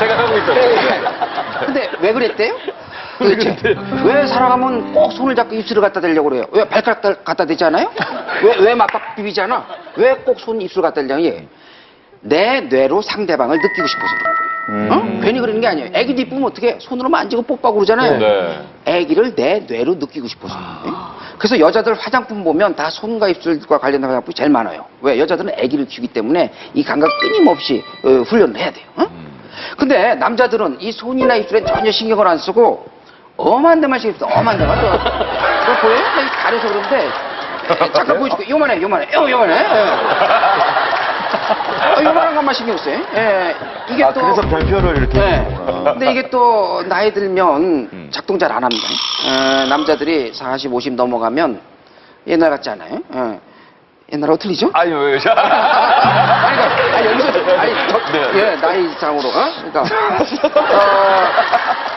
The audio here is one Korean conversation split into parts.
생각하고 있었는데. 근데 왜 그랬대요? 도대체 왜 살아가면 꼭 손을 잡고 입술을 갖다 대려고 그래요? 왜 발가락 갖다 대지 않아요? 왜 맞박 비비잖아? 왜 꼭 손 입술 갖다 대려고 해? 내 뇌로 상대방을 느끼고 싶어서 그런 거예요. 어? 괜히 그러는 게 아니에요. 애기도 이쁘면 어떻게 손으로 만지고 뽀뽀하고 그러잖아요. 네. 애기를 내 뇌로 느끼고 싶어서. 그래서 여자들 화장품 보면 다 손과 입술과 관련된 화장품이 제일 많아요. 왜? 여자들은 애기를 키우기 때문에 이 감각 끊임없이 훈련을 해야 돼요. 어? 근데 남자들은 이 손이나 입술에 전혀 신경을 안 쓰고 엄한 데만 신경 써. 엄한 데만. 그거 보여요? 나 가려서 그런데 잠깐 보여줄게. 요만해. 요만한 것만 신경 써요. 예. 이게 또 그래서 별표를 이렇게 네. 해주는구나. 근데 이게 또 나이 들면 작동 잘 안 합니다. 남자들이 40, 50 넘어가면 옛날 같지 않아요? 옛날하고 틀리죠? 아니, 왜. 예, 나이상으로.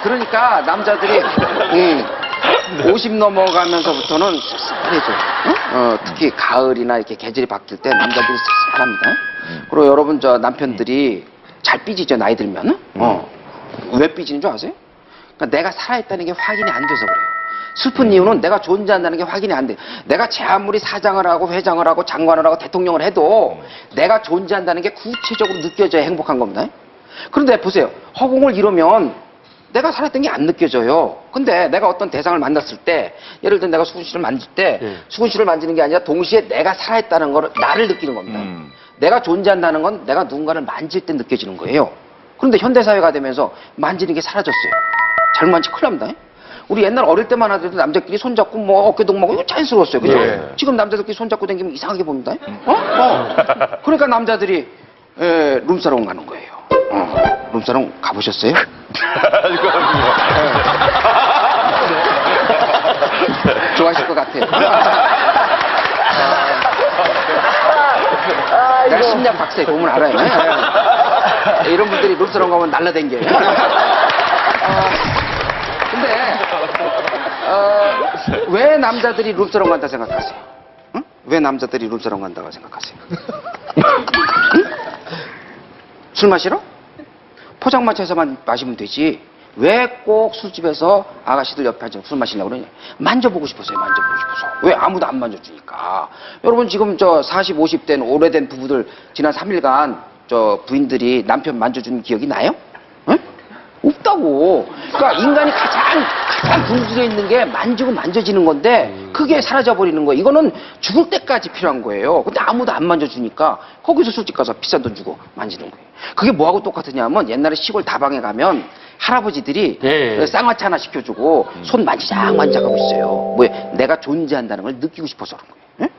그러니까 남자들이 50 넘어가면서부터는 씁쓸해져. 특히 가을이나 이렇게 계절이 바뀔 때 남자들이 씁쓸합니다. 그리고 여러분 저 남편들이 잘 삐지죠, 나이 들면. 왜 삐지는 줄 아세요? 그러니까 내가 살아있다는 게 확인이 안 돼서 그래요. 슬픈 이유는 내가 존재한다는 게 확인이 안 돼. 내가 제 아무리 사장을 하고 회장을 하고 장관을 하고 대통령을 해도 내가 존재한다는 게 구체적으로 느껴져야 행복한 겁니다. 그런데 보세요. 허공을 이루면 내가 살았던 게 안 느껴져요. 근데 내가 어떤 대상을 만났을 때, 예를 들어 내가 수근 씨를 만질 때, 수근 씨를 만지는 게 아니라 동시에 내가 살아있다는 거를, 나를 느끼는 겁니다. 내가 존재한다는 건 내가 누군가를 만질 때 느껴지는 거예요. 그런데 현대사회가 되면서 만지는 게 사라졌어요. 잘못 만지면 큰일 납니다. 우리 옛날 어릴 때만 하더라도 남자끼리 손잡고 뭐 어깨 동무하고 이거 자연스러웠어요. 그죠? 예. 지금 남자들끼리 손잡고 다니면 이상하게 봅니다. 그러니까 남자들이 룸사롱 가는 거예요. 룸사롱 가보셨어요? 좋아하실 것 같아요. 내가 심리학 박사에 도움을 알아요. 이런 분들이 룸사롱 가면 날라댕겨요. 근데 왜 남자들이 룸사롱 간다 생각하세요? 응? 왜 남자들이 룸사롱 간다고 생각하세요? 응? 술 마시러? 포장마차에서만 마시면 되지. 왜 꼭 술집에서 아가씨들 옆에 앉아서 술 마시려고 그러냐? 만져보고 싶어서요, 만져보고 싶어서. 왜 아무도 안 만져주니까. 여러분 지금 저 40, 50된 오래된 부부들 지난 3일간 저 부인들이 남편 만져준 기억이 나요? 응? 없다고. 그러니까 인간이 가장 분수에 있는 게 만지고 만져지는 건데 그게 사라져버리는 거예요. 이거는 죽을 때까지 필요한 거예요. 근데 아무도 안 만져주니까 거기서 술집 가서 비싼 돈 주고 만지는 거예요. 그게 뭐하고 똑같으냐면 옛날에 시골 다방에 가면 할아버지들이 쌍화차 하나 시켜주고 손 만지작 하고 있어요. 왜? 내가 존재한다는 걸 느끼고 싶어서 그런 거예요.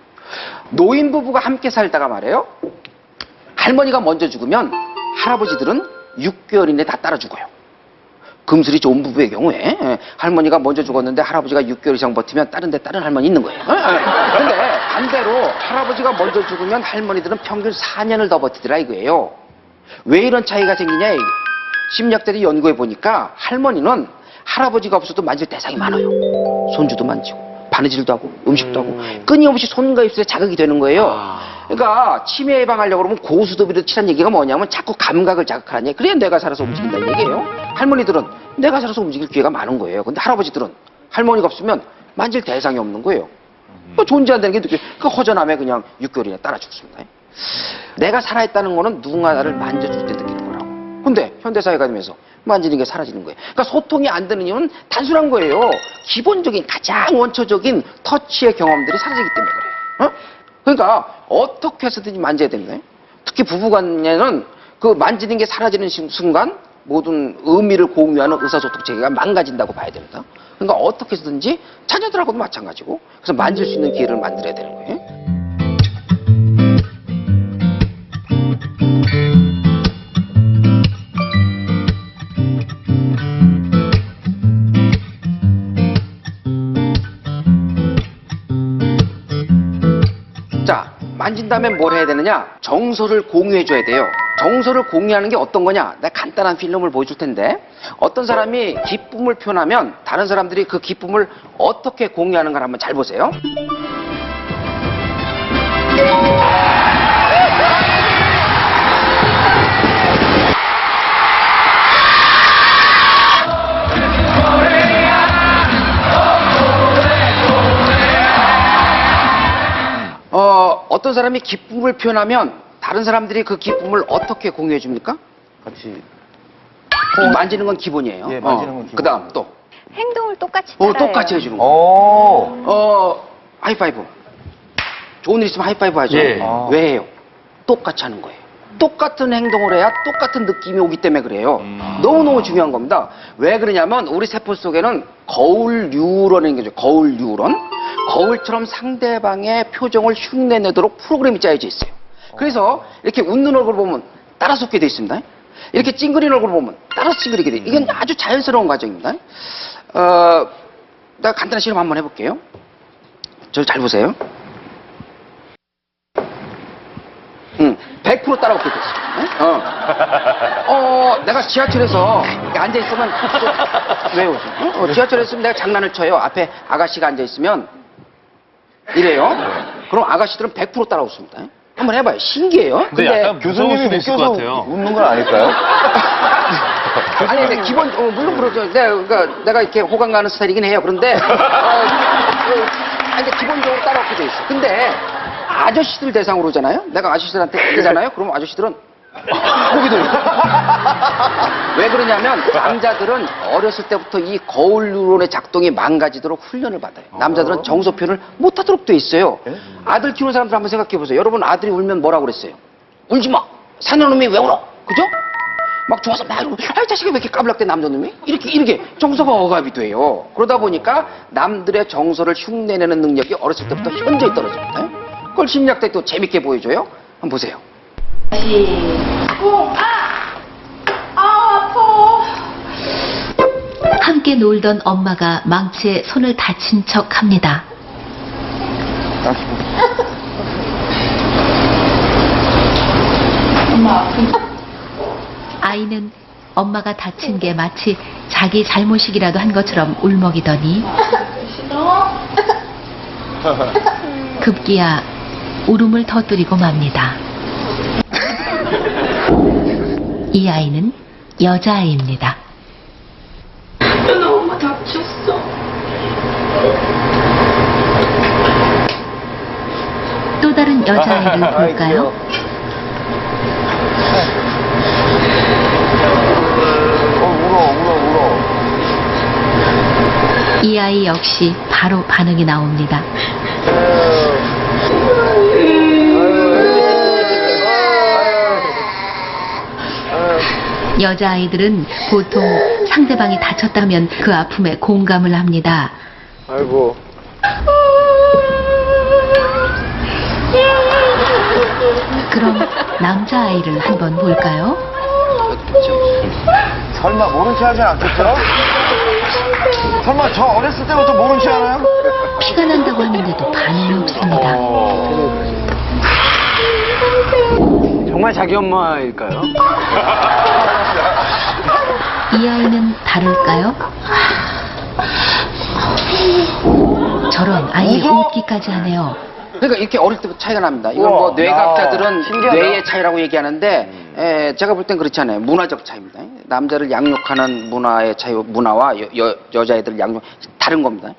노인 부부가 함께 살다가 말이에요. 할머니가 먼저 죽으면 할아버지들은 6개월 이내에 다 따라 죽어요. 금슬이 좋은 부부의 경우에 할머니가 먼저 죽었는데 할아버지가 6개월 이상 버티면 다른 할머니 있는 거예요. 근데 반대로 할아버지가 먼저 죽으면 할머니들은 평균 4년을 더 버티더라 이거예요. 왜 이런 차이가 생기냐? 심리학자들이 연구해 보니까 할머니는 할아버지가 없어도 만질 대상이 많아요. 손주도 만지고 바느질도 하고 음식도 하고 끊임없이 손과 입술에 자극이 되는 거예요. 그러니까 치매 예방하려고 그러면 고수도비로 치란 얘기가 뭐냐면 자꾸 감각을 자극하는 얘기. 그래야 내가 살아서 움직인다는 얘기예요. 할머니들은 내가 살아서 움직일 기회가 많은 거예요. 근데 할아버지들은 할머니가 없으면 만질 대상이 없는 거예요. 존재한다는 게 느껴요. 그 허전함에 그냥 6개월이나 따라 죽습니다. 내가 살아있다는 거는 누군가를 만져줄 때 느끼는 거라고. 근데 현대사회가 되면서 만지는 게 사라지는 거예요. 그러니까 소통이 안 되는 이유는 단순한 거예요. 기본적인 가장 원초적인 터치의 경험들이 사라지기 때문에 그래요. 그러니까 어떻게 해서든지 만져야 됩니다. 특히 부부간에는 그 만지는 게 사라지는 순간 모든 의미를 공유하는 의사소통 체계가 망가진다고 봐야 됩니다. 그러니까 어떻게 해서든지 자녀들하고도 마찬가지고 그래서 만질 수 있는 기회를 만들어야 되는 거예요. 자, 만진 다음에 뭘 해야 되느냐? 정서를 공유해줘야 돼요. 정서를 공유하는 게 어떤 거냐? 내가 간단한 필름을 보여줄 텐데 어떤 사람이 기쁨을 표현하면 다른 사람들이 그 기쁨을 어떻게 공유하는가 한번 잘 보세요. 어떤 사람이 기쁨을 표현하면 다른 사람들이 그 기쁨을 어떻게 공유해 줍니까? 같이. 만지는 건 기본이에요. 예, 만지는 건 기본. 그다음 또 행동을 똑같이 따라해요. 똑같이 해주는 거. 오. 하이파이브. 좋은 일 있으면 하이파이브 하죠. 예. 왜 해요? 똑같이 하는 거예요. 똑같은 행동을 해야 똑같은 느낌이 오기 때문에 그래요. 너무너무 중요한 겁니다. 왜 그러냐면 우리 세포 속에는 거울 뉴런이라는 게죠. 거울 뉴런. 거울처럼 상대방의 표정을 흉내내도록 프로그램이 짜여져 있어요. 그래서 이렇게 웃는 얼굴 보면 따라서 웃게 돼 있습니다. 이렇게 찡그리는 얼굴 보면 따라서 찡그리게 돼. 이건 아주 자연스러운 과정입니다. 내가 간단한 실험 한번 해볼게요. 저 잘 보세요. 100% 따라오게 됐어. 내가 지하철에서 앉아있으면, 왜 오지? 지하철에 있으면 내가 장난을 쳐요. 앞에 아가씨가 앉아있으면, 이래요. 그럼 아가씨들은 100% 따라오십니다. 한번 해봐요. 신기해요. 근데 약간 무서울 수도 있을 것 같아요. 웃는 건 아닐까요? 아니, 근데 기본, 물론 그렇죠. 내가 이렇게 호감 가는 스타일이긴 해요. 그런데, 근데 기본적으로 따라오게 돼 있어. 근데, 아저씨들 대상으로잖아요? 내가 아저씨들한테 그러잖아요? 그럼 아저씨들은 고기 돌려. 왜 그러냐면 남자들은 어렸을 때부터 이 거울 뉴런의 작동이 망가지도록 훈련을 받아요. 남자들은 정서 표현을 못하도록 돼 있어요. 아들 키우는 사람들 한번 생각해 보세요. 여러분 아들이 울면 뭐라고 그랬어요? 울지 마. 사는 놈이 왜 울어? 그죠? 막 좋아서 막 이러고 아이 자식이 왜 이렇게 까불락대 남자놈이? 이렇게 정서가 억압이 돼요. 그러다 보니까 남들의 정서를 흉내내는 능력이 어렸을 때부터 현저히 떨어집니다. 그걸 심리학 때 또 재밌게 보여줘요. 한번 보세요. 함께 놀던 엄마가 망치에 손을 다친 척 합니다. 아이는 엄마가 다친 게 마치 자기 잘못이기라도 한 것처럼 울먹이더니 급기야 울음을 터뜨리고 맙니다. 이 아이는 여자아이입니다. 너무 다쳤어. 또 다른 여자아이를 볼까요? 울어. 이 아이 역시 바로 반응이 나옵니다. 여자아이들은 보통 상대방이 다쳤다면 그 아픔에 공감을 합니다. 아이고. 그럼 남자아이를 한번 볼까요? 설마 모른 체 하지 않겠죠? 설마 저 어렸을 때부터 모른 체 하나요? 피가 난다고 하는데도 반응이 없습니다. 정말 자기 엄마일까요? 이 아이는 다를까요? 저런 아이의 웃기까지 하네요. 그러니까 이렇게 어릴 때부터 차이가 납니다. 이건 뭐 뇌과학자들은 신기하다. 뇌의 차이라고 얘기하는데 제가 볼 땐 그렇지 않아요. 문화적 차이입니다. 남자를 양육하는 문화의 차이, 문화와 여자애들 양육 다른 겁니다.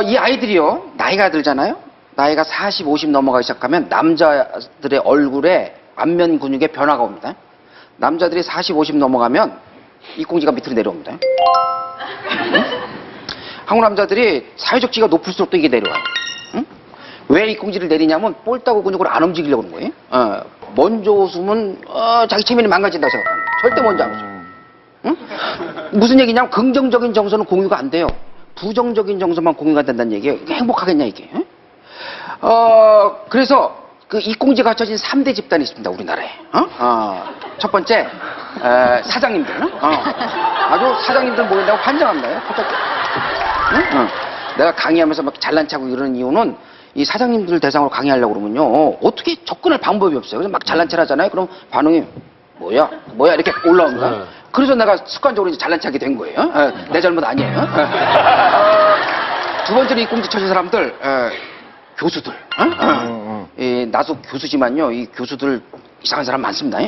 이 아이들이요 나이가 들잖아요. 나이가 40, 50 넘어가기 시작하면 남자들의 얼굴에 안면 근육에 변화가 옵니다. 남자들이 40, 50 넘어가면 입공지가 밑으로 내려옵니다. 응? 한국 남자들이 사회적 지위가 높을수록 또 이게 내려와요. 응? 왜 입공지를 내리냐면 볼따구 근육을 안 움직이려고 그러는 거예요. 먼저 웃으면 자기 체면이 망가진다고 생각합니다. 절대 먼저 안 웃어요. 응? 무슨 얘기냐면 긍정적인 정서는 공유가 안 돼요. 부정적인 정서만 공유가 된다는 얘기예요. 이게 행복하겠냐 이게. 응? 그래서 그 입공지가 갖춰진 3대 집단이 있습니다. 우리나라에. 첫 번째 사장님들. 아주 사장님들 모인다고 환장합니다. 응? 내가 강의하면서 막 잘난 척하고 이러는 이유는 이 사장님들 대상으로 강의하려고 그러면요 어떻게 접근할 방법이 없어요. 그래서 막 잘난 척 하잖아요. 그럼 반응이 뭐야 이렇게 올라옵니다. 그래서 내가 습관적으로 이제 잘난 척하게 된 거예요. 내 잘못 아니에요. 두 번째로 입공지 쳐진 사람들 교수들. 나도 교수지만요 이 교수들 이상한 사람 많습니다.